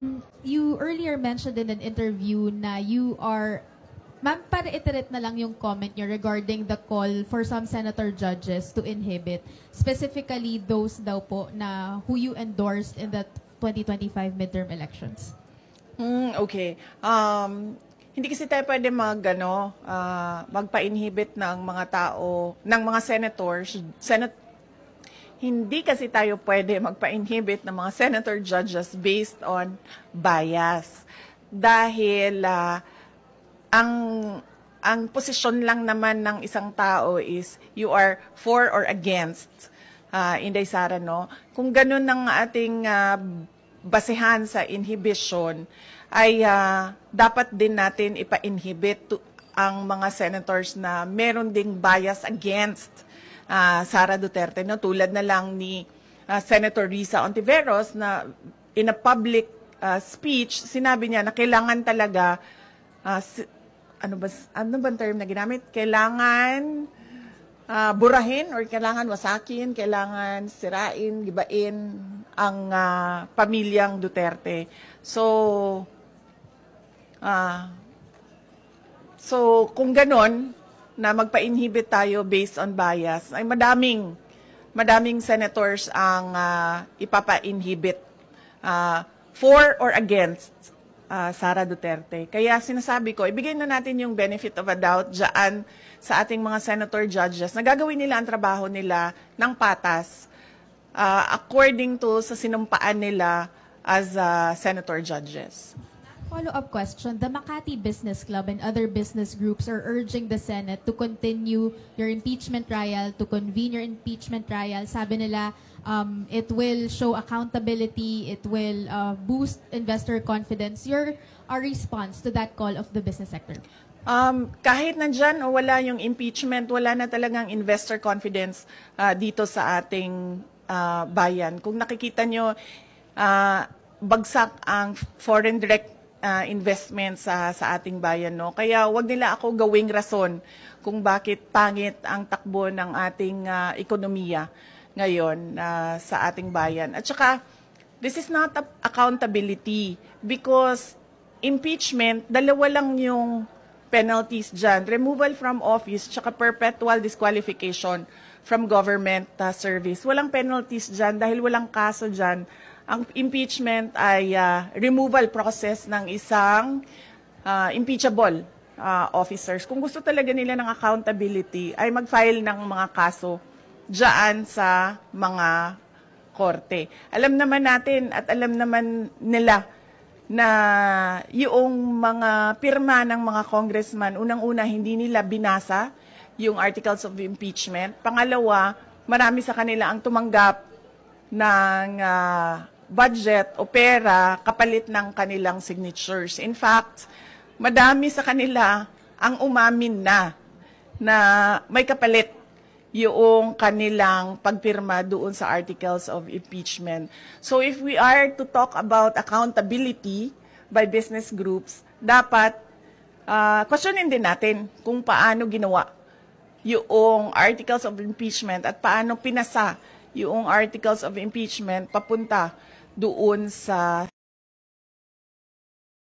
You earlier mentioned in an interview na you are, ma'am, para-iterate na lang yung comment nyo regarding the call for some senator judges to inhibit, specifically those daw po na who you endorsed in the 2025 midterm elections. Okay. Hindi kasi tayo pwede magpa-inhibit ng mga tao, ng mga senators, hindi kasi tayo pwede magpa-inhibit ng mga senator judges based on bias. Dahil ang posisyon lang naman ng isang tao is you are for or against. Inday Sara, no? Kung ganun ang ating basehan sa inhibition, ay dapat din natin ipa-inhibit ang mga senators na meron ding bias against Sara Duterte, no? Tulad na lang ni Senator Risa Ontiveros na in a public speech, sinabi niya na kailangan talaga, ano ba term na ginamit? Kailangan burahin or kailangan wasakin, kailangan sirain, gibain ang pamilyang Duterte. So kung ganon, na magpa-inhibit tayo based on bias, ay madaming senators ang ipapa-inhibit for or against Sara Duterte. Kaya sinasabi ko, ibigay na natin yung benefit of a doubt dyan sa ating mga senator judges na gagawin nila ang trabaho nila ng patas according to sa sinumpaan nila as senator judges. Follow-up question, the Makati Business Club and other business groups are urging the Senate to continue your impeachment trial, to convene your impeachment trial. Sabi nila, it will show accountability, it will boost investor confidence. Your response to that call of the business sector? Kahit nandyan o wala yung impeachment, wala na talagang investor confidence dito sa ating bayan. Kung nakikita nyo, bagsak ang foreign direct investment sa ating bayan, no? Kaya wag nila ako gawing rason kung bakit pangit ang takbo ng ating ekonomiya ngayon sa ating bayan. At saka, this is not accountability because impeachment, dalawa lang yung penalties dyan. Removal from office, tsaka perpetual disqualification from government service. Walang penalties dyan dahil walang kaso dyan. Ang impeachment ay removal process ng isang impeachable officers. Kung gusto talaga nila ng accountability, ay mag-file ng mga kaso dyan sa mga korte. Alam naman natin at alam naman nila na yung mga pirma ng mga congressman, unang-una hindi nila binasa yung articles of impeachment. Pangalawa, marami sa kanila ang tumanggap ng budget o pera kapalit ng kanilang signatures. In fact, madami sa kanila ang umamin na may kapalit yung kanilang pagpirma doon sa articles of impeachment. So if we are to talk about accountability by business groups, dapat questionin din natin kung paano ginawa yung articles of impeachment at paano pinasa yung articles of impeachment papunta doon sa